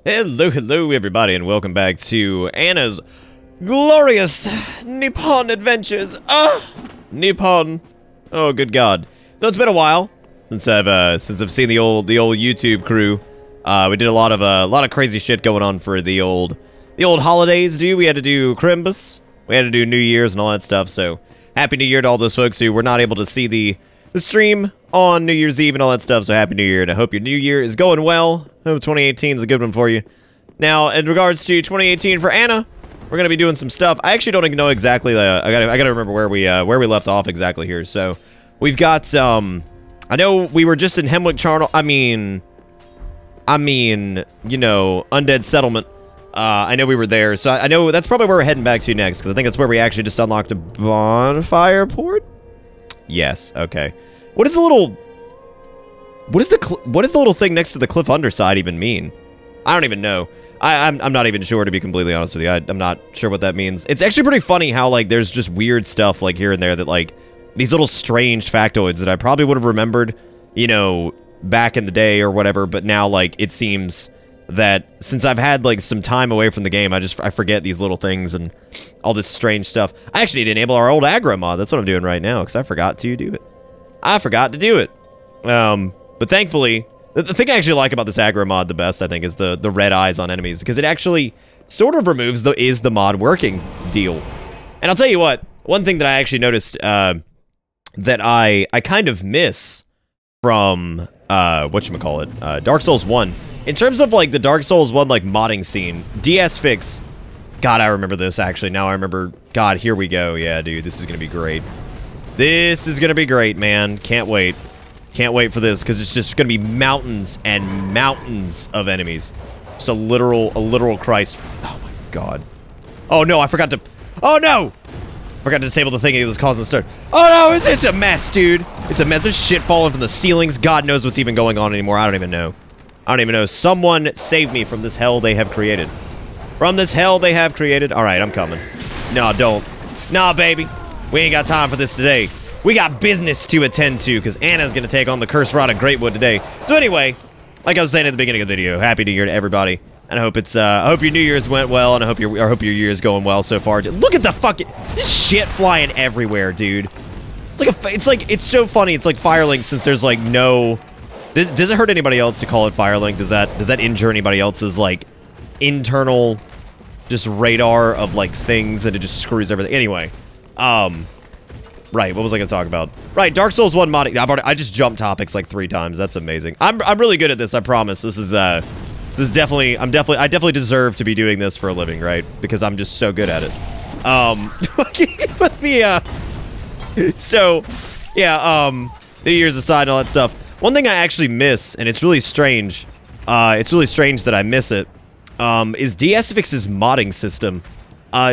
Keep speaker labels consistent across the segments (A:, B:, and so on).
A: Hello everybody, and welcome back to Anna's glorious Nippon adventures. Nippon. Oh, good God. So it's been a while since I've seen the old YouTube crew. We did a lot of crazy shit going on for the old holidays, dude. We had to do Crimbus, we had to do New Year's and all that stuff. So happy New Year to all those folks who were not able to see the stream on New Year's Eve and all that stuff. So happy New Year, and I hope your New Year is going well. I hope 2018 is a good one for you. Now, in regards to 2018 for Anna, we're gonna be doing some stuff. I actually don't even know exactly. I gotta remember where we left off exactly here. So we've got I know we were just in Hemwick Charnel. I mean, you know, Undead Settlement. I know we were there, so I know that's probably where we're heading back to next, because I think that's where we actually just unlocked a bonfire port. Yes. Okay. What is the little thing next to the cliff underside even mean? I don't even know. I'm not even sure, to be completely honest with you. I'm not sure what that means. It's actually pretty funny how, like, there's just weird stuff, like, here and there that, like, these little strange factoids that I probably would have remembered, you know, back in the day or whatever, but now, like, it seems that since I've had, like, some time away from the game, I forget these little things and all this strange stuff. I actually need to enable our old aggro mod. That's what I'm doing right now, because I forgot to do it. But thankfully, the thing I actually like about this aggro mod the best, I think, is the red eyes on enemies, because it actually sort of removes the mod working deal. And I'll tell you what, one thing that I actually noticed that I kind of miss from whatchamacallit, Dark Souls 1. In terms of, like, the Dark Souls 1, like, modding scene, DS Fix, God, I remember this, actually. Now I remember, God, here we go. Yeah, dude, this is gonna be great. This is gonna be great, man. Can't wait. Can't wait for this, because it's just gonna be mountains and mountains of enemies. Just a literal Christ. Oh my God. Oh no, I forgot to. Oh no! Forgot to disable the thing that was causing the start. Oh no, it's a mess, dude. It's a mess. There's shit falling from the ceilings. God knows what's even going on anymore. I don't even know. I don't even know. Someone save me from this hell they have created. From this hell they have created. All right, I'm coming. No, don't. Nah, baby. We ain't got time for this today. We got business to attend to, because Anna's going to take on the Cursed Rod of Greatwood today. So anyway, like I was saying at the beginning of the video, Happy New Year to everybody. And I hope it's, I hope your New Year's went well, and I hope your year's going well so far. Look at the fucking shit flying everywhere, dude. It's so funny. It's like Firelink, since there's like no. Does it hurt anybody else to call it Firelink? Does that injure anybody else's, like, internal just radar of, like, things, and it just screws everything? Anyway, right, what was I going to talk about? Right, Dark Souls 1 modding. I just jumped topics like 3 times. That's amazing. I'm really good at this, I promise. This is definitely, I definitely deserve to be doing this for a living, right? Because I'm just so good at it. But so, yeah, New Year's aside and all that stuff. One thing I actually miss, and it's really strange that I miss it, is DSFix's modding system.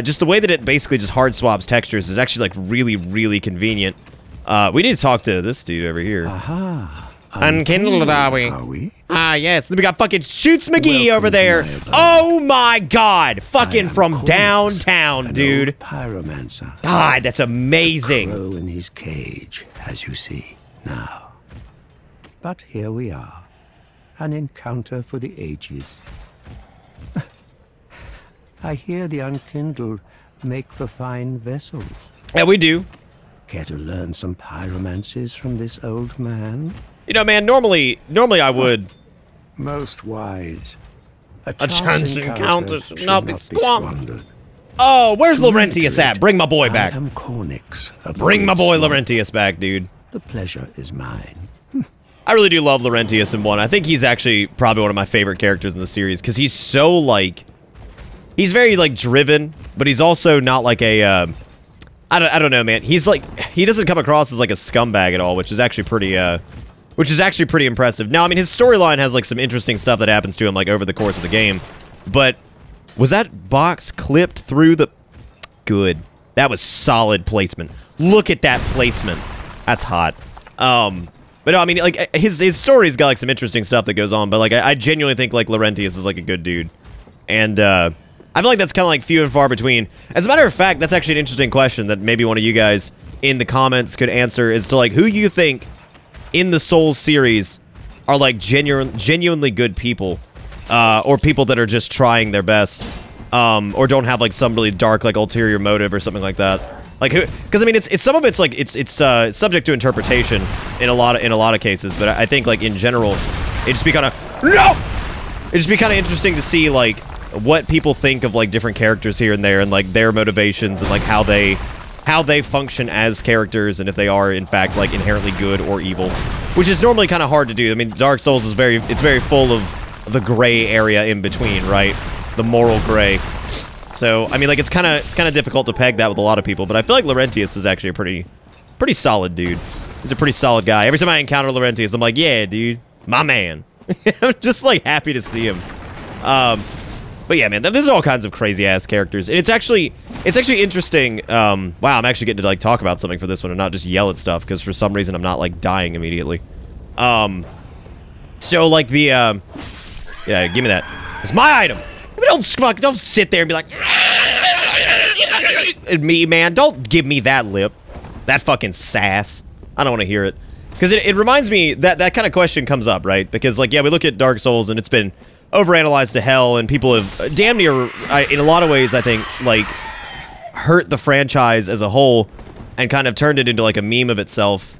A: Just the way that it basically just hard swaps textures is actually, like, really, really convenient. We need to talk to this dude over here.
B: Aha.
A: Unkindled, are we? Ah, yes. Then we got fucking Shoots McGee over there. Oh my God. Fucking from downtown, dude.
B: Pyromancer.
A: God, that's amazing.
B: A crow in his cage, as you see now. But here we are. An encounter for the ages. I hear the unkindled make for fine vessels.
A: Yeah, we do.
B: Care to learn some pyromancies from this old man?
A: You know, man, normally I would.
B: Most wise.
A: A chance encounter should not be squandered.
B: squandered.
A: Oh, where's Laurentius at? Bring my boy back.
B: I am Cornix.
A: Bring my boy Laurentius back, dude.
B: The pleasure is mine.
A: I really do love Laurentius in 1. I think he's actually probably one of my favorite characters in the series, because he's so, like, he's very, like, driven, but he's also not like a, I don't know, man. He's like, he doesn't come across as like a scumbag at all, which is actually pretty impressive. Now, I mean, his storyline has, like, some interesting stuff that happens to him, like, over the course of the game, but was that box clipped through the... Good. That was solid placement. Look at that placement. That's hot. But no, I mean, like, his story's got, like, some interesting stuff that goes on, but, like, I genuinely think, like, Laurentius is, like, a good dude. And, I feel like that's kind of, like, few and far between. As a matter of fact, that's actually an interesting question that maybe one of you guys in the comments could answer, as to, like, who you think in the Souls series are, like, genuinely good people. or people that are just trying their best, or don't have like some really dark like ulterior motive or something like that. Like, because I mean, it's some of it's like it's subject to interpretation in a lot of cases, but I think like in general, it'd just be kind of it'd just be kind of interesting to see like what people think of like different characters here and there, and like their motivations and like how they function as characters, and if they are in fact like inherently good or evil, which is normally kind of hard to do. I mean, Dark Souls is very full of the gray area in between, right? The moral gray. So, I mean, like, it's kind of difficult to peg that with a lot of people, but I feel like Laurentius is actually a pretty solid dude. He's a pretty solid guy. Every time I encounter Laurentius, I'm like, yeah, dude, my man. I'm just, like, happy to see him. But yeah, man, there's all kinds of crazy-ass characters, and it's actually interesting. Wow, I'm actually getting to, like, talk about something for this one and not just yell at stuff, because for some reason I'm not, like, dying immediately. So, like, yeah, give me that. It's my item! Don't sit there and be like, me, man. Don't give me that lip. That fucking sass. I don't want to hear it. Because it reminds me, that kind of question comes up, right? Because, like, yeah, we look at Dark Souls, and it's been overanalyzed to hell, and people have damn near, in a lot of ways, I think, like, hurt the franchise as a whole, and kind of turned it into, like, a meme of itself,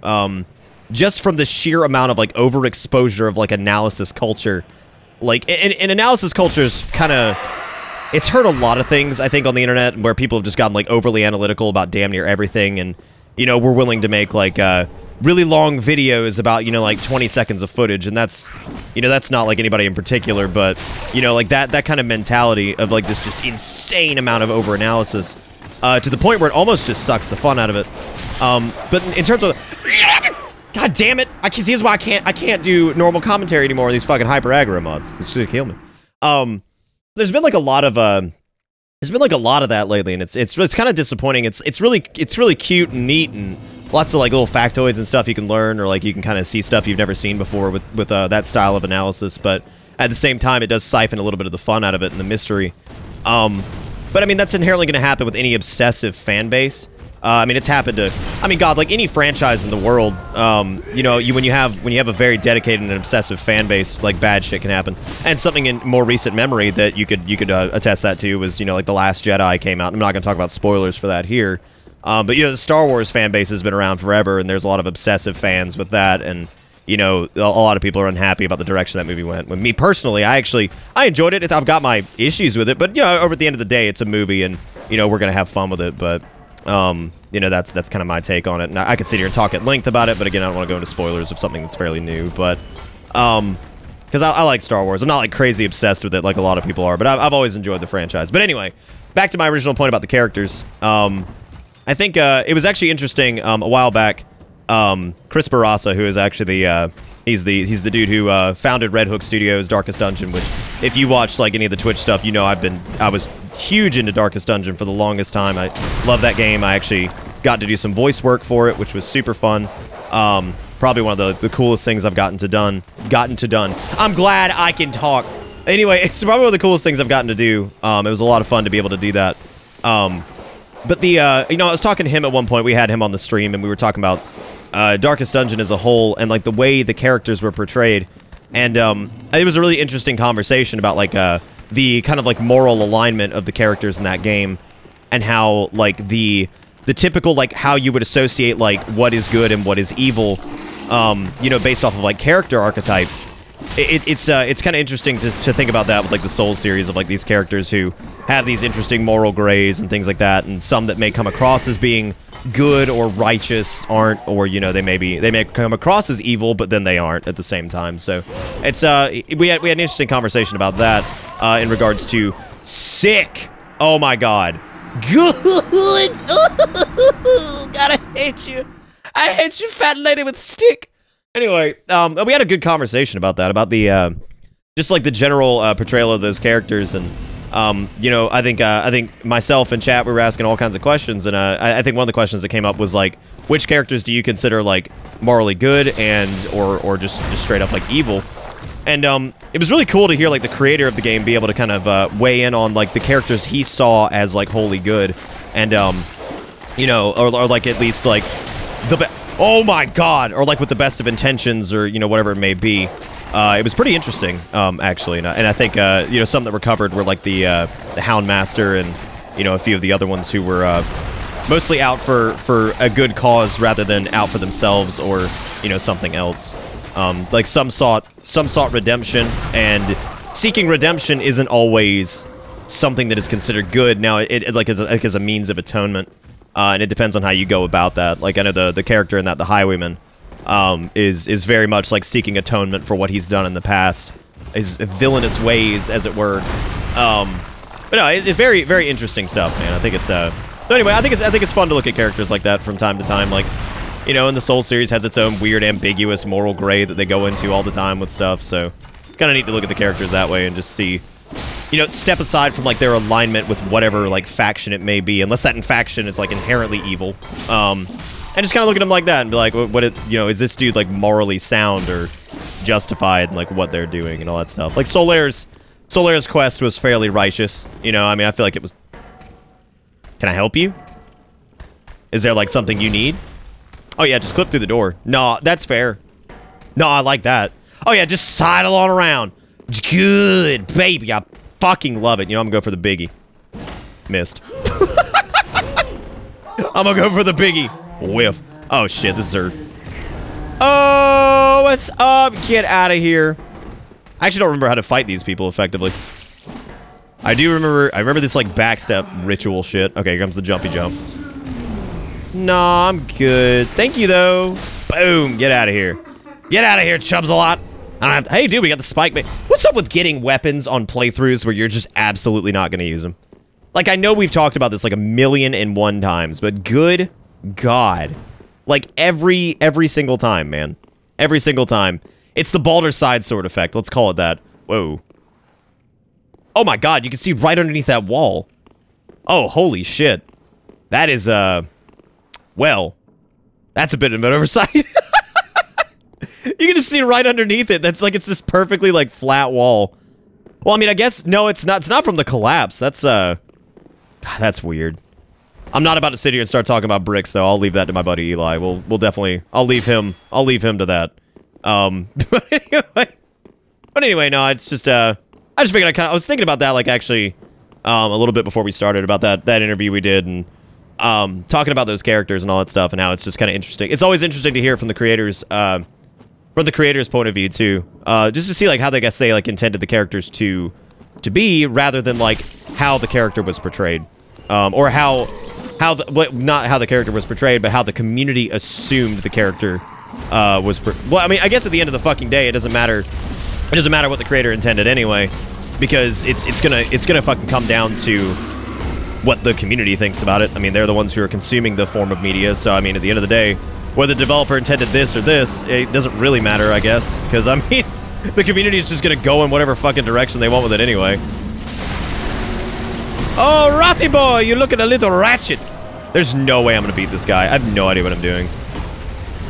A: just from the sheer amount of, like, overexposure of, like, analysis culture. Like, and analysis culture's kind of, it's hurt a lot of things, I think, on the internet, where people have just gotten, like, overly analytical about damn near everything, and, you know, we're willing to make, like, really long videos about, you know, like, 20 seconds of footage, and that's, you know, that's not, like, anybody in particular, but, you know, like, that kind of mentality of, like, this just insane amount of overanalysis, to the point where it almost just sucks the fun out of it. But in terms of... God damn it! I can see this why I can't do normal commentary anymore on these fucking hyper aggro mods. It's gonna kill me. There's been like a lot of that lately, and it's kind of disappointing. It's really cute and neat, and lots of like little factoids and stuff you can learn, or like you can kind of see stuff you've never seen before with that style of analysis. But at the same time, it does siphon a little bit of the fun out of it and the mystery. But I mean, that's inherently going to happen with any obsessive fan base. I mean, it's happened to, I mean, God, like any franchise in the world, you know, when you have a very dedicated and obsessive fan base, like bad shit can happen. And something in more recent memory that you could attest that to was, you know, like The Last Jedi came out. I'm not going to talk about spoilers for that here. But, you know, the Star Wars fan base has been around forever, and there's a lot of obsessive fans with that, and, you know, a lot of people are unhappy about the direction that movie went. With me personally, I enjoyed it. I've got my issues with it, but, you know, over at the end of the day, it's a movie, and, you know, we're going to have fun with it, but... you know, that's kind of my take on it. Now, I could sit here and talk at length about it, but again, I don't want to go into spoilers of something that's fairly new, but, because I like Star Wars. I'm not, like, crazy obsessed with it like a lot of people are, but I've always enjoyed the franchise. But anyway, back to my original point about the characters. I think, it was actually interesting, a while back, Chris Barassa, who is actually the, he's the dude who, founded Red Hook Studios' Darkest Dungeon, which, if you watch, like, any of the Twitch stuff, you know I was huge into Darkest Dungeon for the longest time. I love that game. I actually got to do some voice work for it, which was super fun. Probably one of the coolest things I've gotten to done. I'm glad I can talk. Anyway, it's probably one of the coolest things I've gotten to do. It was a lot of fun to be able to do that. But the, you know, I was talking to him at one point. We had him on the stream, and we were talking about Darkest Dungeon as a whole, and, like, the way the characters were portrayed. And it was a really interesting conversation about, like, the kind of, like, moral alignment of the characters in that game, and how, like, the typical, like, how you would associate, like, what is good and what is evil, you know, based off of, like, character archetypes. It's kind of interesting to think about that with, like, the Souls series of, like, these characters who have these interesting moral grays and things like that, and some that may come across as being good or righteous aren't, or, you know, they may come across as evil, but then they aren't at the same time. So it's we had an interesting conversation about that in regards to sick. Oh my God, good. God, I hate you. I hate you, fat lady with a stick. Anyway, we had a good conversation about that, about the just like the general portrayal of those characters, and you know, I think myself and chat, we were asking all kinds of questions, and I think one of the questions that came up was like, which characters do you consider like morally good and or just straight up like evil? And it was really cool to hear like the creator of the game be able to kind of weigh in on like the characters he saw as like wholly good, and you know, or like at least like oh my God, or like with the best of intentions, or, you know, whatever it may be. It was pretty interesting, actually, and I think you know, some that were covered were like the Houndmaster and, you know, a few of the other ones who were mostly out for a good cause rather than out for themselves or, you know, something else. Like some sought redemption, and seeking redemption isn't always something that is considered good. Now, it like as a means of atonement, and it depends on how you go about that. Like, I know the character in that, the Highwayman, is very much like seeking atonement for what he's done in the past, his villainous ways, as it were. But no, it's very, very interesting stuff, man. I think it's so anyway, I think it's fun to look at characters like that from time to time. Like, you know, and the Soul series has its own weird, ambiguous moral gray that they go into all the time with stuff. So kind of neat to look at the characters that way and just see, you know, step aside from like their alignment with whatever like faction it may be, unless that in faction is like inherently evil. And just kind of look at them like that and be like, you know, is this dude like morally sound or justified in like what they're doing and all that stuff. Like Solaire's quest was fairly righteous. You know, I mean, I feel like it was. Can I help you? Is there like something you need? Oh yeah, just clip through the door. No, that's fair. No, I like that. Oh yeah, just sidle on around. Good, baby. I fucking love it. You know, I'm gonna go for the biggie. Missed. I'm gonna go for the biggie. Whiff. Oh shit, this is her. Oh, what's up? Get out of here. I actually don't remember how to fight these people effectively. I remember this like backstep ritual shit. Okay, here comes the jumpy jump. Nah, I'm good. Thank you though. Boom, get out of here. Get out of here, Chubs-a-lot. I don't have to, hey dude, we got the spike bait. What's up with getting weapons on playthroughs where you're just absolutely not gonna use them? Like, I know we've talked about this like 1,000,001 times, but good God. Like, every single time, man. Every single time. It's the Baldur's Side sword effect. Let's call it that. Whoa. Oh my God, you can see right underneath that wall. Oh, holy shit. That is, well, that's a bit of an oversight. You can just see right underneath it. That's like, it's this perfectly, like, flat wall. Well, I mean, I guess, no, it's not from the collapse. That's, God, that's weird. I'm not about to sit here and start talking about bricks, though. I'll leave that to my buddy Eli. We'll definitely, I'll leave him to that. But anyway, no, it's just, I just figured I was thinking about that, like, actually, a little bit before we started about that interview we did, and, talking about those characters and all that stuff, and how it's just kind of interesting. It's always interesting to hear from the creators, from the creator's point of view, too. Just to see, like, how they like, intended the characters to be, rather than, like, how the character was portrayed. Or not how the character was portrayed, but how the community assumed the character, well, I mean, I guess at the end of the fucking day, it doesn't matter what the creator intended anyway, because it's gonna fucking come down to what the community thinks about it. I mean, they're the ones who are consuming the form of media, so, I mean, at the end of the day, whether the developer intended this or this, it doesn't really matter, I guess, because, I mean, the community is just gonna go in whatever fucking direction they want with it anyway. Oh, Ratty boy, you're looking a little ratchet. There's no way I'm gonna beat this guy. I have no idea what I'm doing.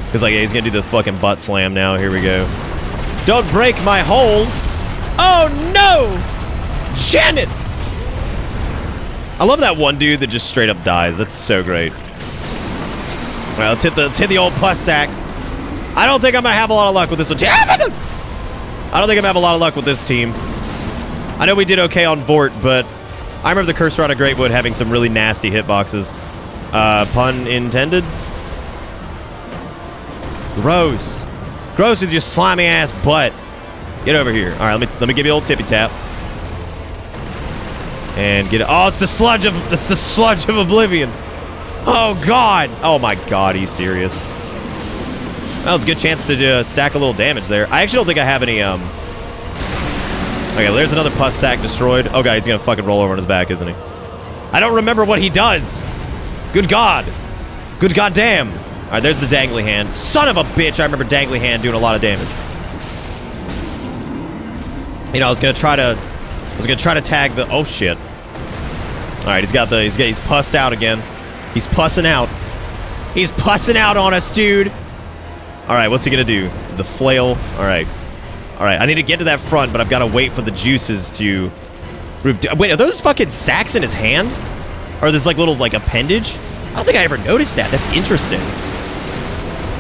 A: Because, like, yeah, he's gonna do the fucking butt slam now. Here we go. Don't break my hole. Oh, no! Janet! I love that one dude that just straight up dies. That's so great. All right, let's hit the old plus sacks. I don't think I'm gonna have a lot of luck with this one. I don't think I'm gonna have a lot of luck with this team. I know we did okay on Vort, but I remember the Cursor out of Greatwood having some really nasty hitboxes. Pun intended. Gross. Gross with your slimy ass butt. Get over here. All right, let me give you a little tippy tap. And get it. Oh, it's the sludge of oblivion. Oh God. Oh my God. Are you serious? That was a good chance to stack a little damage there. I actually don't think I have any. Okay, there's another pus sack destroyed. Oh God, he's gonna fucking roll over on his back, isn't he? I don't remember what he does. Good God. Good goddamn. All right, there's the dangly hand. Son of a bitch! I remember dangly hand doing a lot of damage. You know, I was gonna try to tag the. Oh shit! All right, he's pussed out again. He's pussing out. He's pussing out on us, dude. All right, what's he gonna do? It's the flail. All right. I need to get to that front, but I've got to wait for the juices to. Wait, are those fucking sacks in his hand? Or this like little like appendage? I don't think I ever noticed that. That's interesting.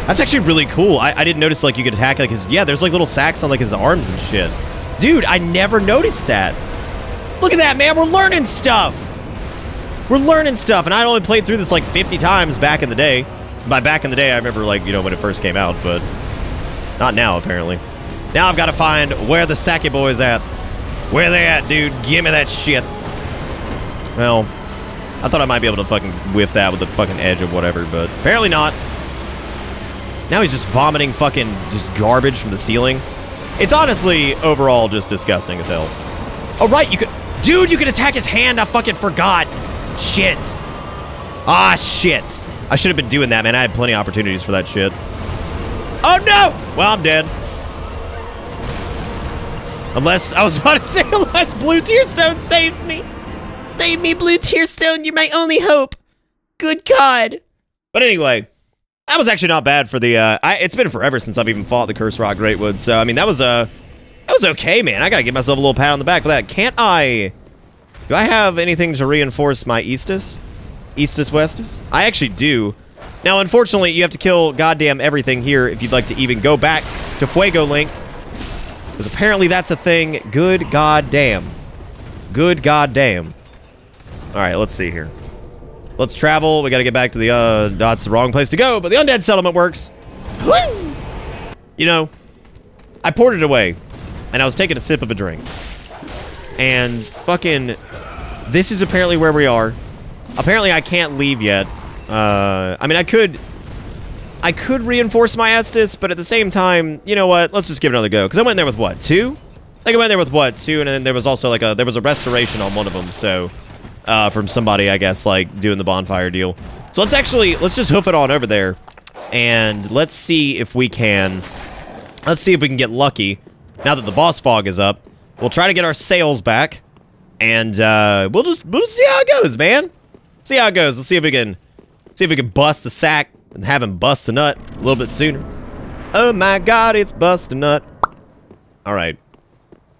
A: That's actually really cool. I didn't notice, like, you could attack, like, his... Yeah, there's, like, little sacks on, like, his arms and shit. Dude, I never noticed that. Look at that, man. We're learning stuff. We're learning stuff, and I only played through this, like, 50 times back in the day. By back in the day, I remember, like, you know, when it first came out, but not now, apparently. Now I've got to find where the Saki boy's at. Where they at, dude? Give me that shit. Well, I thought I might be able to fucking whiff that with the fucking edge or whatever, but apparently not. Now he's just vomiting fucking just garbage from the ceiling. It's honestly, overall, just disgusting as hell. Oh, right, you could... Dude, you could attack his hand. I fucking forgot. Shit. Ah, shit. I should have been doing that, man. I had plenty of opportunities for that shit. Oh, no! Well, I'm dead. Unless, I was about to say, unless Blue Tearstone saves me. Save me, Blue Tearstone. You're my only hope. Good God. But anyway... That was actually not bad for the, it's been forever since I've even fought the Curse Rock Greatwood, so, I mean, that was okay, man. I gotta give myself a little pat on the back for that. Can't I... Do I have anything to reinforce my Eastus? Eastus Westus? I actually do. Now, unfortunately, you have to kill goddamn everything here if you'd like to even go back to Fuego Link. Because apparently that's a thing. Good goddamn. Good goddamn. Alright, let's see here. Let's travel. We gotta get back to the, that's the wrong place to go, but the undead settlement works. Woo! You know, I poured it away, and I was taking a sip of a drink. And fucking, this is apparently where we are. Apparently I can't leave yet. I mean, I could reinforce my Estus, but at the same time, you know what? Let's just give it another go. Because I went there with, what, 2? I think I went there with, what, 2? And then there was also, like, there was a restoration on one of them, so... from somebody, I guess, like, doing the bonfire deal. So let's just hoof it on over there. And let's see if we can get lucky. Now that the boss fog is up, we'll try to get our sails back. And, we'll just see how it goes, man. See how it goes. Let's see if we can bust the sack and have him bust a nut a little bit sooner. Oh my God, it's bust a nut. Alright.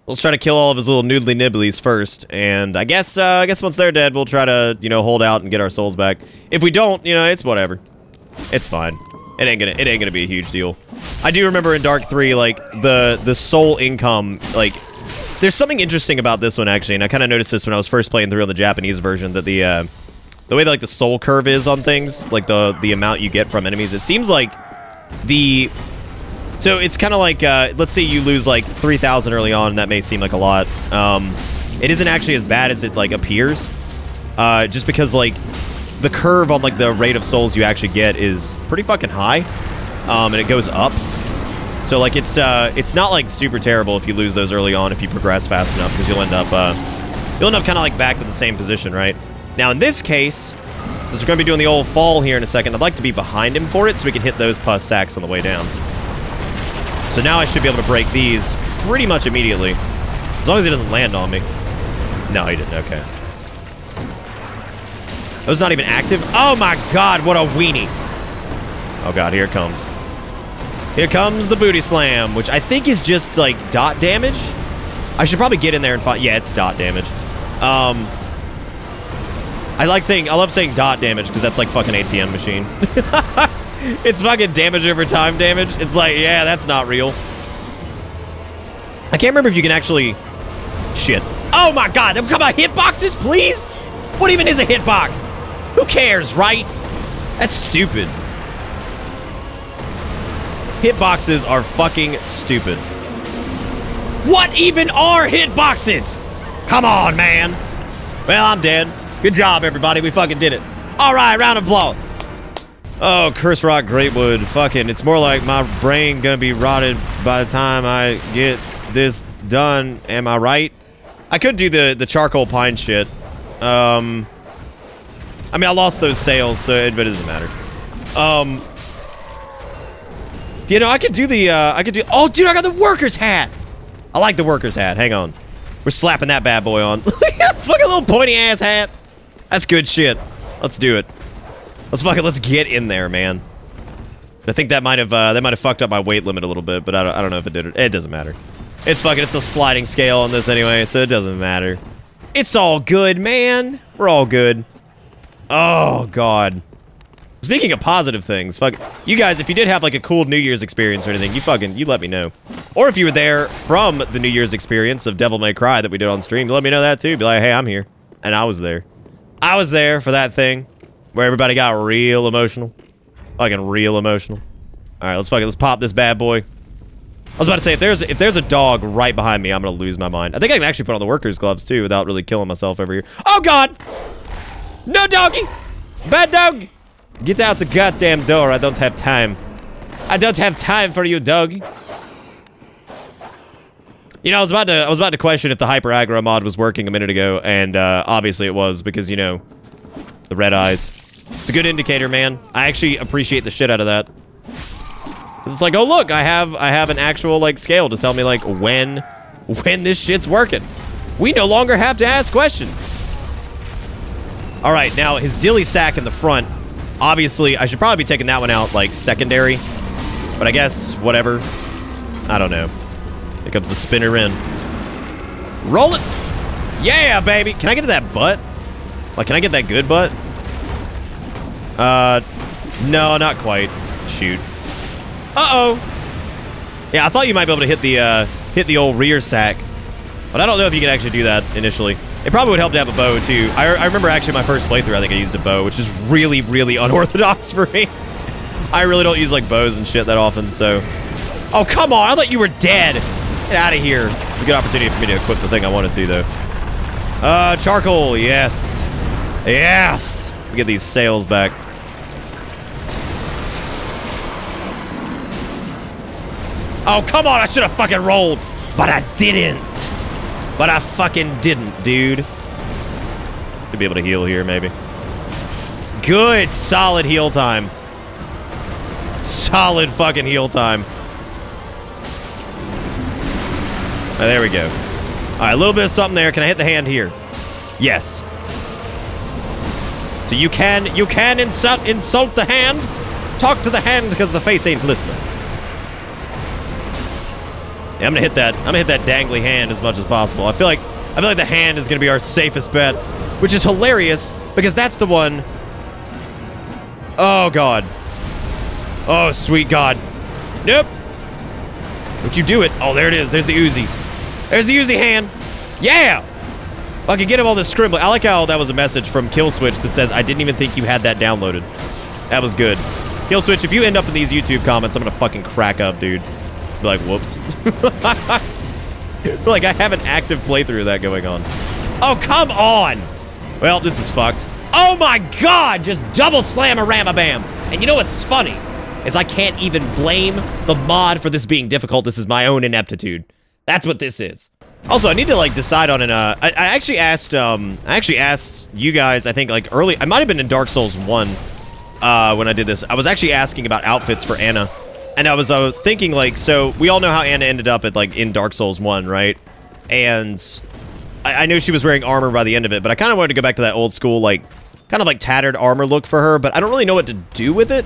A: Let's try to kill all of his little noodly nibblies first, and I guess once they're dead, we'll try to, you know, hold out and get our souls back. If we don't, you know, it's whatever. It's fine. It ain't gonna be a huge deal. I do remember in Dark 3, like, the soul income, like, there's something interesting about this one, actually, and I kind of noticed this when I was first playing through on the Japanese version, that the way that, like, the soul curve is on things, like, the amount you get from enemies, it seems like so it's kind of like, let's say you lose like 3,000 early on, and that may seem like a lot. It isn't actually as bad as it like appears, just because like the curve on like the rate of souls you actually get is pretty fucking high, and it goes up. So like it's not like super terrible if you lose those early on if you progress fast enough, because you'll end up kind of like back to the same position, right? Now in this case, because we're going to be doing the old fall here in a second, I'd like to be behind him for it so we can hit those pus sacks on the way down. So now I should be able to break these pretty much immediately. As long as he doesn't land on me. No, he didn't. Okay. That was not even active. Oh my God, what a weenie. Oh God, here it comes. Here comes the booty slam, which I think is just like dot damage. I should probably get in there and find... Yeah, it's dot damage. I love saying dot damage because that's like fucking ATM machine. It's fucking damage over time damage. It's like, yeah, that's not real. I can't remember if you can actually... Shit. Oh my God, come on, hitboxes, please? What even is a hitbox? Who cares, right? That's stupid. Hitboxes are fucking stupid. What even are hitboxes? Come on, man. Well, I'm dead. Good job, everybody. We fucking did it. All right, round of applause. Oh, Curse Rock Greatwood. Fucking, it's more like my brain gonna be rotted by the time I get this done. Am I right? I could do the charcoal pine shit. I mean, I lost those sails, so it doesn't matter. You know, I could do the, oh, dude, I got the worker's hat. I like the worker's hat. Hang on. We're slapping that bad boy on. Fucking little pointy-ass hat. That's good shit. Let's do it. Let's get in there, man. I think that might have fucked up my weight limit a little bit, but I don't know if it did. It doesn't matter. It's a sliding scale on this anyway, so it doesn't matter. It's all good, man. We're all good. Oh, God. Speaking of positive things, fuck you guys, if you did have like a cool New Year's experience or anything, you let me know. Or if you were there from the New Year's experience of Devil May Cry that we did on stream, let me know that too. Be like, hey, I'm here. And I was there. I was there for that thing where everybody got real emotional. Fucking real emotional. All right, let's pop this bad boy. I was about to say, if there's a dog right behind me, I'm gonna lose my mind. I think I can actually put on the workers' gloves too without really killing myself over here. Oh God! No doggy! Bad dog! Get out the goddamn door. I don't have time. I don't have time for you, dog. You know, I was about to question if the hyper aggro mod was working a minute ago, and obviously it was because, you know, the red eyes. It's a good indicator, man. I actually appreciate the shit out of that. 'Cause it's like, oh look, I have an actual like scale to tell me like when this shit's working. We no longer have to ask questions. All right, now his dilly sack in the front. Obviously, I should probably be taking that one out like secondary, but I guess whatever. I don't know. Here comes the spinner in. Roll it. Yeah, baby. Can I get to that butt? Like, can I get that good butt? No, not quite. Shoot. Uh-oh. Yeah, I thought you might be able to hit the old rear sack, but I don't know if you can actually do that initially. It probably would help to have a bow, too. I remember actually my first playthrough, I think I used a bow, which is really, really unorthodox for me. I really don't use, like, bows and shit that often, so... Oh, come on! I thought you were dead! Get out of here. It's a good opportunity for me to equip the thing I wanted to, though. Charcoal, yes. Yes! We get these sails back. Oh, come on! I should have fucking rolled! But I didn't! But I fucking didn't, dude. Should be able to heal here, maybe. Good, solid heal time. Solid fucking heal time. Oh, there we go. All right, a little bit of something there. Can I hit the hand here? Yes. So you can insult the hand? Talk to the hand because the face ain't listening. Yeah, I'm gonna hit that dangly hand as much as possible. I feel like the hand is gonna be our safest bet, which is hilarious because that's the one. Oh God. Oh sweet God. Nope. Don't you do it? Oh, there it is. There's the Uzis. There's the Uzi hand. Yeah. I can get him all this scribbling. I like how that was a message from Killswitch that says, "I didn't even think you had that downloaded." That was good. Killswitch, if you end up in these YouTube comments, I'm gonna fucking crack up, dude. Be like, whoops. Like, I have an active playthrough of that going on. Oh, come on! Well, this is fucked. Oh my God! Just double slam a ram-a-bam! And you know what's funny? Is I can't even blame the mod for this being difficult. This is my own ineptitude. That's what this is. Also, I need to, like, decide on an, I actually asked you guys, I think, like, early, I might have been in Dark Souls 1, when I did this. I was actually asking about outfits for Anna. And I was thinking, like, so we all know how Anna ended up at, like, in Dark Souls 1, right? And I knew she was wearing armor by the end of it, but I kind of wanted to go back to that old school, like, kind of like tattered armor look for her, but I don't really know what to do with it.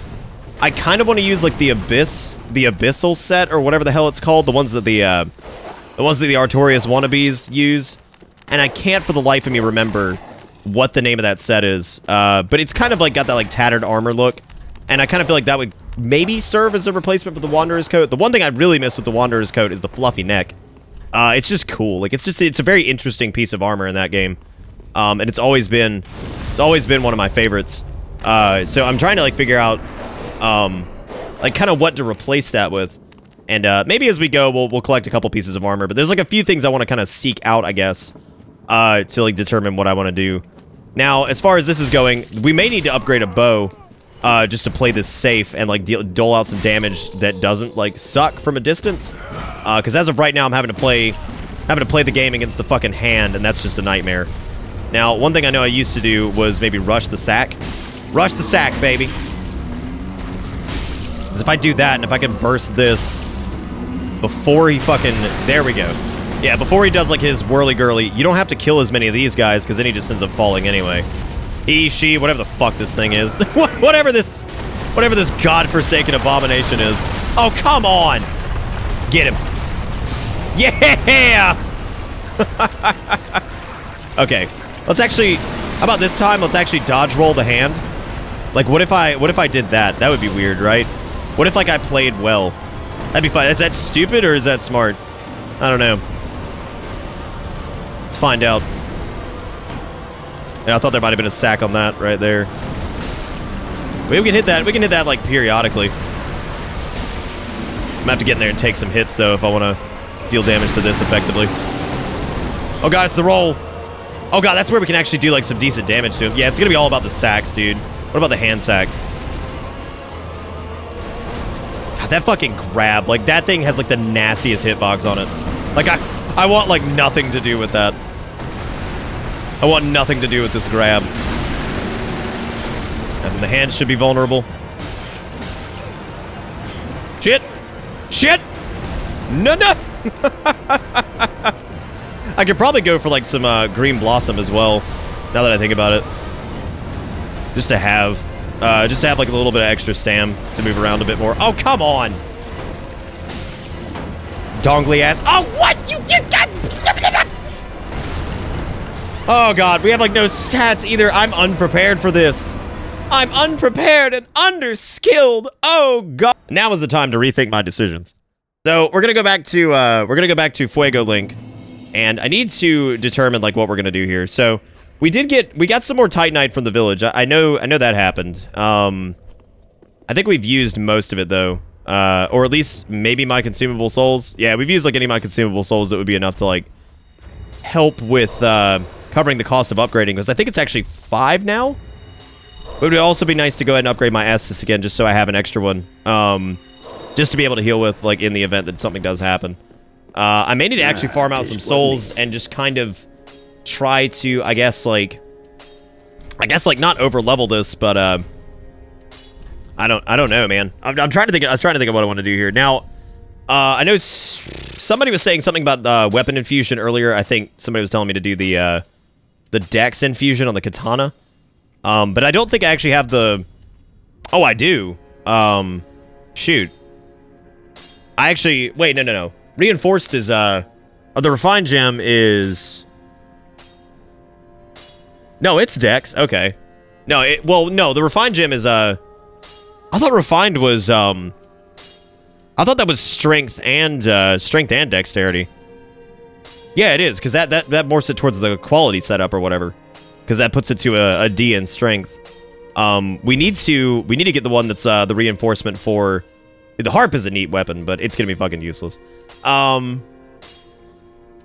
A: I kind of want to use, like, the Abyssal set, or whatever the hell it's called, the ones that the Artorias wannabes use. And I can't for the life of me remember what the name of that set is. But it's kind of, like, got that, like, tattered armor look. And I kind of feel like that would maybe serve as a replacement for the Wanderer's coat. The one thing I really miss with the Wanderer's coat is the fluffy neck. It's just cool. Like, it's a very interesting piece of armor in that game. And it's always been one of my favorites. So I'm trying to, like, figure out, like, kind of what to replace that with. And maybe as we go, we'll collect a couple pieces of armor. But there's, like, a few things I want to kind of seek out, I guess, to, like, determine what I want to do. Now, as far as this is going, we may need to upgrade a bow. Just to play this safe and, like, dole out some damage that doesn't, like, suck from a distance. Because as of right now, I'm having to play the game against the fucking hand, and that's just a nightmare. Now, one thing I know I used to do was maybe rush the sack. Rush the sack, baby. Because if I do that, and if I can burst this before he fucking... There we go. Yeah, before he does, like, his whirly-girly, you don't have to kill as many of these guys, because then he just ends up falling anyway. He, she, whatever the fuck this thing is. whatever this godforsaken abomination is. Oh, come on! Get him. Yeah! Okay. Let's actually... How about this time? Let's actually dodge roll the hand. Like, what if I did that? That would be weird, right? What if, like, I played well? That'd be fun. Is that stupid or is that smart? I don't know. Let's find out. Yeah, I thought there might have been a sack on that right there. We can hit that. We can hit that, like, periodically. I'm gonna have to get in there and take some hits, though, if I want to deal damage to this effectively. Oh, God, it's the roll. Oh, God, that's where we can actually do, like, some decent damage to him. Yeah, it's going to be all about the sacks, dude. What about the hand sack? God, that fucking grab. Like, that thing has, like, the nastiest hitbox on it. Like, I want, like, nothing to do with that. I want nothing to do with this grab. And the hand should be vulnerable. Shit! Shit! No, no! I could probably go for, like, some green blossom as well, now that I think about it. Just to have, like, a little bit of extra stam to move around a bit more. Oh, come on! Dongly ass. Oh, what? You did that? Oh, God, we have, like, no stats either. I'm unprepared for this. I'm unprepared and underskilled. Oh, God. Now is the time to rethink my decisions. So, we're gonna go back to Fuego Link. And I need to determine, like, what we're gonna do here. So, we got some more Titanite from the village. I know that happened. I think we've used most of it, though. Or at least maybe my consumable souls. Yeah, we've used, like, any of my consumable souls that would be enough to, like, help with, covering the cost of upgrading. Because I think it's actually 5 now. But it would also be nice to go ahead and upgrade my Estus again, just so I have an extra one. Just to be able to heal with, like, in the event that something does happen. I may need to actually farm out some souls and just kind of try to, I guess, like, not over-level this, but, I don't know, man. I'm trying to think of what I want to do here. Now, I know somebody was saying something about, weapon infusion earlier. I think somebody was telling me to do the dex infusion on the katana. But I don't think I actually have the... Oh, I do. Shoot. I actually... Wait, no. Reinforced is, the refined gem is... No, it's dex. Okay. No, the refined gem is, I thought refined was, I thought that was strength and dexterity. Yeah, it is, because that morphs it towards the quality setup or whatever. Because that puts it to a D in strength. We need to get the one that's, the reinforcement for... The harp is a neat weapon, but it's gonna be fucking useless. I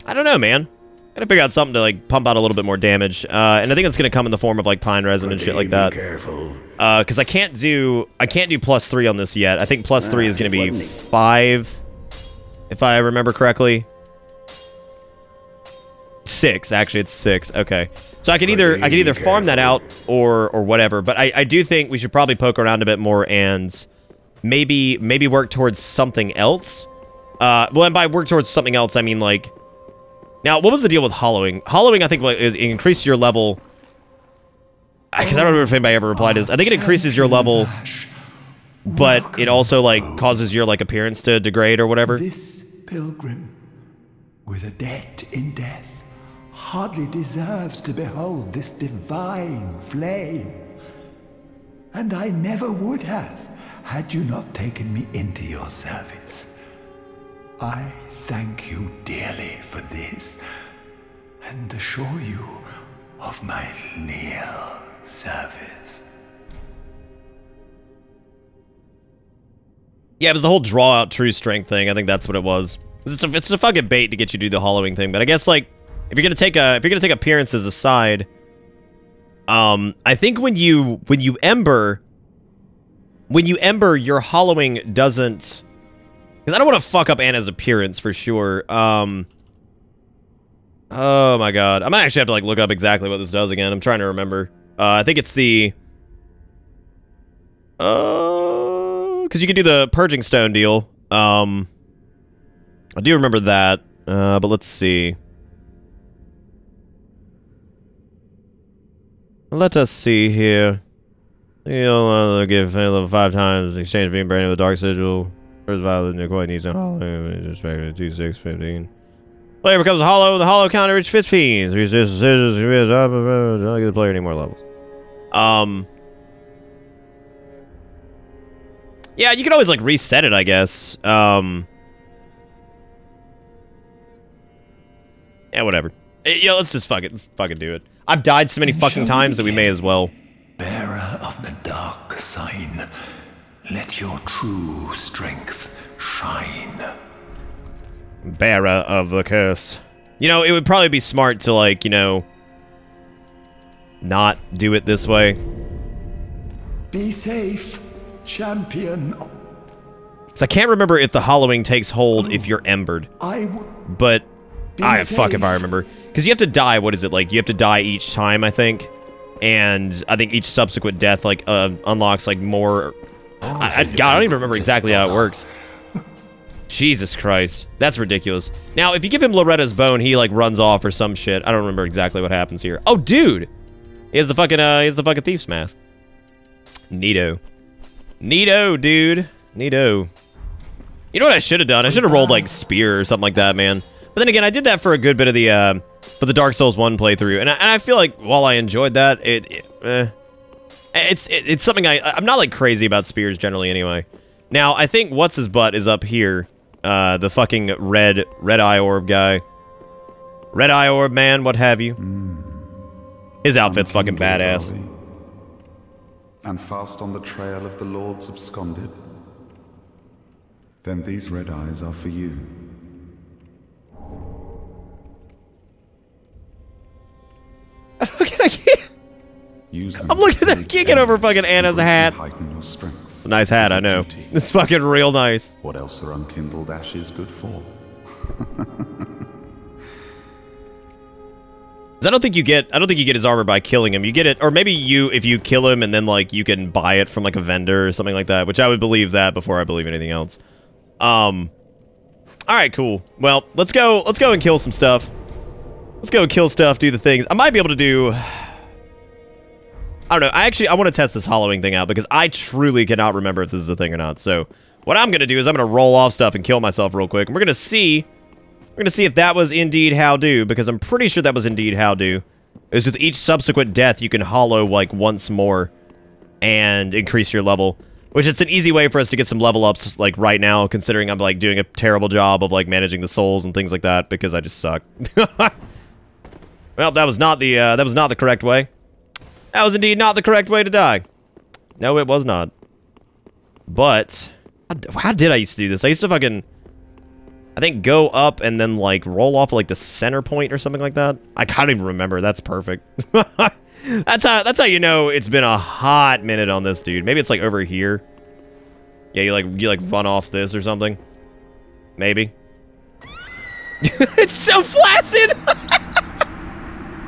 A: don't know, man. Gotta figure out something to, like, pump out a little bit more damage. And I think it's gonna come in the form of, like, pine resin and shit like that.
B: Careful.
A: Because I can't do +3 on this yet. I think +3 is gonna be 5, if I remember correctly. 6, actually, it's 6. Okay, so I could either farm that out or whatever. But I do think we should probably poke around a bit more and maybe work towards something else. Well, and by work towards something else, I mean, like, now, what was the deal with hollowing? Hollowing, I think, it increased your level. Because I don't remember if anybody ever replied to this. I think it increases your level, but it also, like, causes your, like, appearance to degrade or whatever.
B: This pilgrim, with a debt in death, hardly deserves to behold this divine flame. And I never would have, had you not taken me into your service. I thank you dearly for this, and assure you of my leal service.
A: Yeah, it was the whole draw out true strength thing. I think that's what it was. It's a fucking bait to get you to do the hollowing thing. But I guess, like, if you're gonna take appearances aside, I think when you ember, your hollowing doesn't. Because I don't want to fuck up Anna's appearance for sure. Oh my god. I might actually have to, like, look up exactly what this does again. I'm trying to remember. I think it's the... because you can do the Purging Stone deal. I do remember that. But let's see. Let us see here. You'll give level 5 times in exchange for being branded with Dark Sigil. First violent in your coin needs no hollow. Respect 2, 6, 15. Player becomes hollow. The hollow counter reaches 15. Resist decisions. Don't give the player any more levels. Yeah, you can always, like, reset it, I guess. Yeah, whatever. Yeah, let's just let's fucking do it. I've died so many fucking times that we may as well.
B: Bearer of the dark sign, let your true strength shine.
A: Bearer of the curse. You know, it would probably be smart to, like, you know, not do it this way.
B: Be safe, champion.
A: So I can't remember if the hollowing takes hold if you're embered. But fuck if I remember. Because you have to die, what is it, like, you have to die each time, I think. And I think each subsequent death, like, unlocks, like, more... God, I don't even remember exactly how it works. Jesus Christ. That's ridiculous. Now, if you give him Loretta's bone, he, like, runs off or some shit. I don't remember exactly what happens here. Oh, dude! He has the fucking thief's mask. Neato. Neato, dude. Neato. You know what I should have done? I should have rolled, like, spear or something like that, man. But then again, I did that for a good bit of the, for the Dark Souls 1 playthrough, and I feel like while I enjoyed that, it's something I'm not, like, crazy about spears generally anyway. Now, I think what's-his-butt is up here. The fucking red eye orb guy. Red eye orb man, what have you. His outfit's fucking badass.
C: And fast on the trail of the Lords absconded. Then these red eyes are for you.
A: I can't. I'm looking at that. Can't get over fucking Anna's hat. A nice hat, I know. It's fucking real nice.
C: What else are unkindled ashes good for?
A: I don't think you get his armor by killing him. You get it, or maybe if you kill him and then, like, you can buy it from, like, a vendor or something like that, which I would believe that before I believe anything else. Alright, cool. Well, let's go and kill some stuff. Let's go kill stuff, do the things. I might be able to do... I don't know. I want to test this hollowing thing out because I truly cannot remember if this is a thing or not. So, what I'm going to do is I'm going to roll off stuff and kill myself real quick. And we're going to see if that was indeed how do, because I'm pretty sure that was indeed how do. Is with each subsequent death, you can hollow, like, once more and increase your level. Which it's an easy way for us to get some level ups, like, right now, considering I'm, like, doing a terrible job of, like, managing the souls and things like that, because I just suck. Well, that was not the correct way. That was indeed not the correct way to die. No, it was not. But, how did I used to do this? I used to fucking, I think, go up and then, like, roll off, like, the center point or something like that. I can't even remember. That's perfect. That's how you know it's been a hot minute on this, dude. Maybe it's, like, over here. Yeah, you run off this or something. Maybe. It's so flaccid!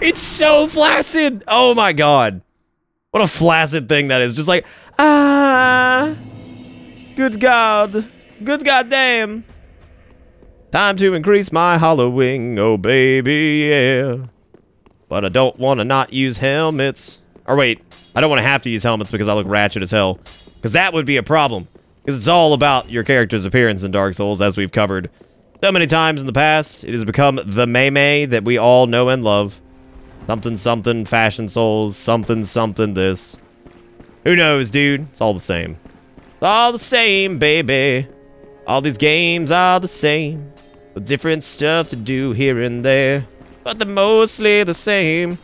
A: It's so flaccid! Oh my god. What a flaccid thing that is. Just like, good god. Good goddamn. Time to increase my hollowing, oh baby, yeah. But I don't want to not use helmets. Or wait, I don't want to have to use helmets because I look ratchet as hell. Because that would be a problem. Because it's all about your character's appearance in Dark Souls, as we've covered so many times in the past. It has become the meme that we all know and love. Something, something, fashion souls, something, something, this. Who knows, dude? It's all the same. It's all the same, baby. All these games are the same. With different stuff to do here and there. But they're mostly the same.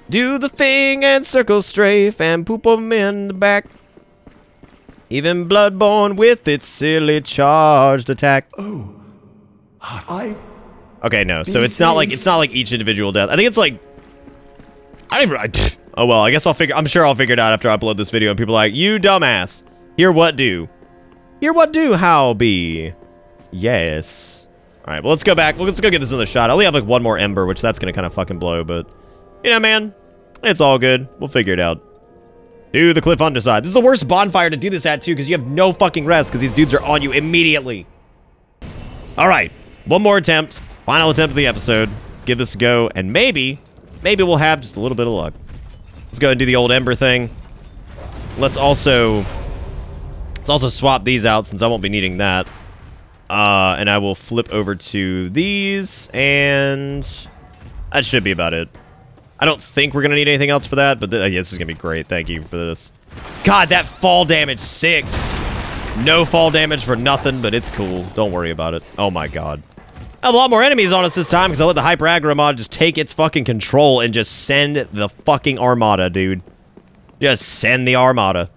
A: Do the thing and circle strafe and poop 'em in the back. Even Bloodborne with its silly charged attack.
B: Oh,
A: Okay, no. So it's not like each individual death. I think it's like oh well, I guess I'm sure I'll figure it out after I upload this video and people are like, "You dumbass. Hear what do? Hear what do, how be?" Yes. All right, well, let's go back. Let's go get this another shot. I only have like one more ember, which that's going to kind of fucking blow, but you know, man, it's all good. We'll figure it out. Do the cliff underside. This is the worst bonfire to do this at too because you have no fucking rest because these dudes are on you immediately. All right. One more attempt. Final attempt of the episode. Let's give this a go, and maybe we'll have just a little bit of luck. Let's go ahead and do the old ember thing. Let's also swap these out since I won't be needing that. And I will flip over to these, and that should be about it. I don't think we're gonna need anything else for that, but yeah, this is gonna be great. Thank you for this. God, that fall damage, sick. No fall damage for nothing, but it's cool. Don't worry about it. Oh my god. I have a lot more enemies on us this time because I let the Hyper Aggro mod just take its fucking control and just send the fucking Armada, dude. Just send the Armada.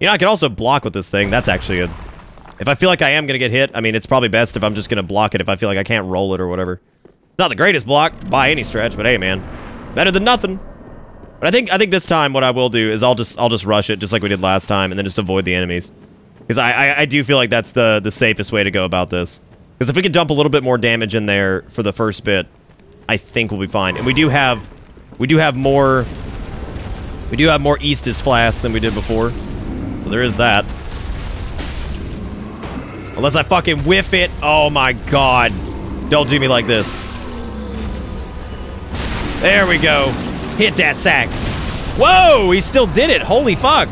A: You know, I can also block with this thing. That's actually a... If I feel like I am going to get hit, I mean, it's probably best if I'm just going to block it if I feel like I can't roll it or whatever. It's not the greatest block by any stretch, but hey, man. Better than nothing. But I think this time what I will do is I'll just rush it just like we did last time and then just avoid the enemies. Because I do feel like that's the safest way to go about this. Because if we could dump a little bit more damage in there for the first bit, I think we'll be fine. And we do have more Eastus Flask than we did before. So there is that. Unless I fucking whiff it. Oh my god. Don't do me like this. There we go. Hit that sack. Whoa, he still did it. Holy fuck.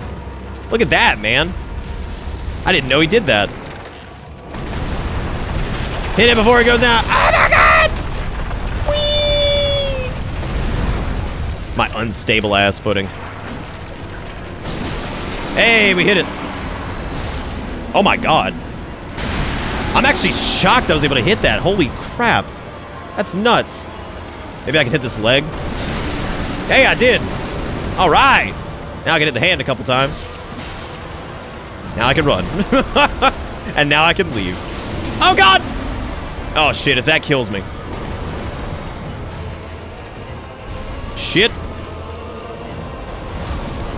A: Look at that, man. I didn't know he did that. Hit it before it goes down. Oh my god! Whee! My unstable ass footing. Hey, we hit it. Oh my god. I'm actually shocked I was able to hit that. Holy crap. That's nuts. Maybe I can hit this leg. Hey, I did. All right. Now I can hit the hand a couple times. Now I can run. And now I can leave. Oh, God. Oh, shit, if that kills me. Shit.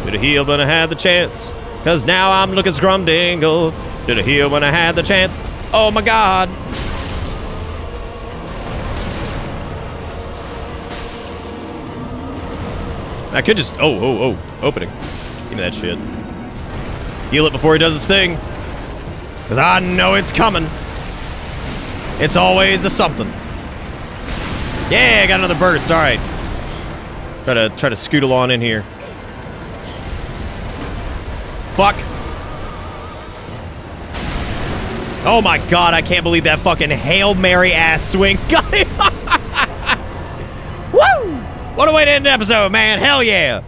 A: Should have healed when I had the chance. Because now I'm looking scrumdingle. Should have healed when I had the chance. Oh, my God. I could just... Oh. Opening. Give me that shit. Heal it before he does his thing. Because I know it's coming. It's always a something. Yeah, I got another burst. All right. Try to scootle on in here. Fuck. Oh my god, I can't believe that fucking Hail Mary ass swing got him. Woo! What a way to end the episode, man. Hell yeah.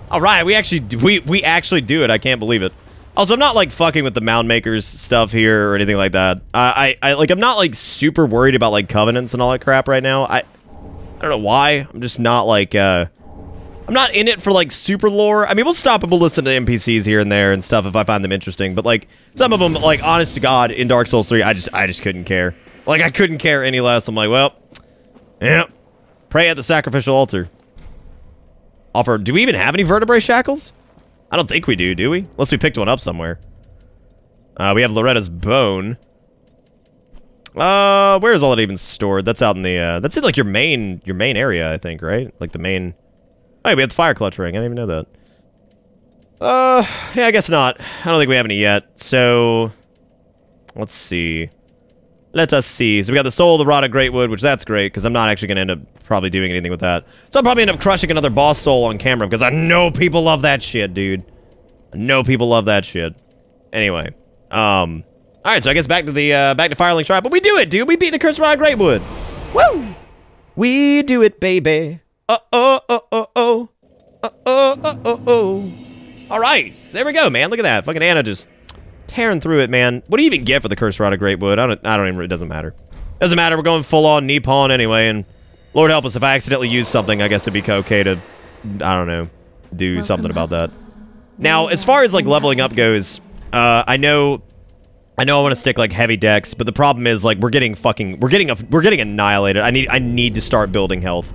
A: All right, we actually do it. I can't believe it. Also, I'm not like fucking with the Mound Makers stuff here or anything like that. I'm not like super worried about like covenants and all that crap right now. I don't know why. I'm just not like I'm not in it for like super lore. I mean, we'll stop and we'll listen to NPCs here and there and stuff if I find them interesting. But like some of them, like honest to God, in Dark Souls 3, I just couldn't care. Like I couldn't care any less. I'm like, well, yeah, pray at the sacrificial altar. Offer. Do we even have any vertebrae shackles? I don't think we do we? Unless we picked one up somewhere. We have Loretta's bone. Where is all that even stored? That's out in the, that's in like your main area, I think, right? Like the main... Oh, we have the fire clutch ring. I didn't even know that. Yeah, I guess not. I don't think we have any yet. So, let's see. Let us see. So we got the soul of the rod of Greatwood, which that's great, because I'm not actually going to end up probably doing anything with that. So I'll probably end up crushing another boss soul on camera, because I know people love that shit, dude. I know people love that shit. Anyway. Alright, so I guess back to the, back to Firelink Tribe. But we do it, dude. We beat the cursed rod of Greatwood. Woo! We do it, baby. Oh. Alright, there we go, man. Look at that. Fucking Anna just tearing through it, man. What do you even get for the Cursed Rod of Greatwood? I don't even, it doesn't matter. Doesn't matter, we're going full on Nippon anyway, and Lord help us if I accidentally use something, I guess it'd be okay to, I don't know, do something about that. Now, as far as like leveling up goes, I know I want to stick like heavy dex, but the problem is like we're getting annihilated. I need to start building health.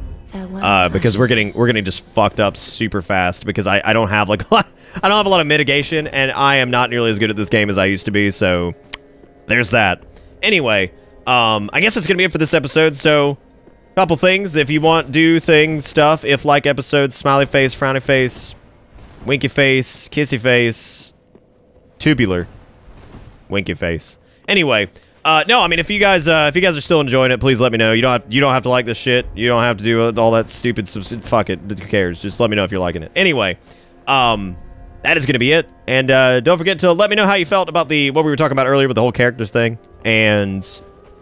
A: Because we're getting just fucked up super fast because I don't have like I don't have a lot of mitigation and I am not nearly as good at this game as I used to be, so there's that. Anyway, I guess that's gonna be it for this episode. So couple things, if you want do stuff, if like episodes, smiley face, frowny face, winky face, kissy face, tubular, winky face. Anyway, no, I mean, if you guys are still enjoying it, please let me know. You don't have to like this shit. You don't have to do all that stupid. Fuck it. Who cares? Just let me know if you're liking it. Anyway, that is gonna be it. And don't forget to let me know how you felt about what we were talking about earlier with the whole characters thing. And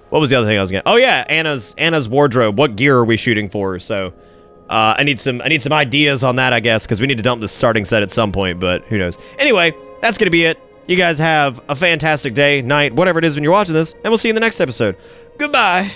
A: what was the other thing I was gonna? Oh yeah, Anna's wardrobe. What gear are we shooting for? So I need some ideas on that, I guess, because we need to dump the starting set at some point. But who knows? Anyway, that's gonna be it. You guys have a fantastic day, night, whatever it is when you're watching this, and we'll see you in the next episode. Goodbye.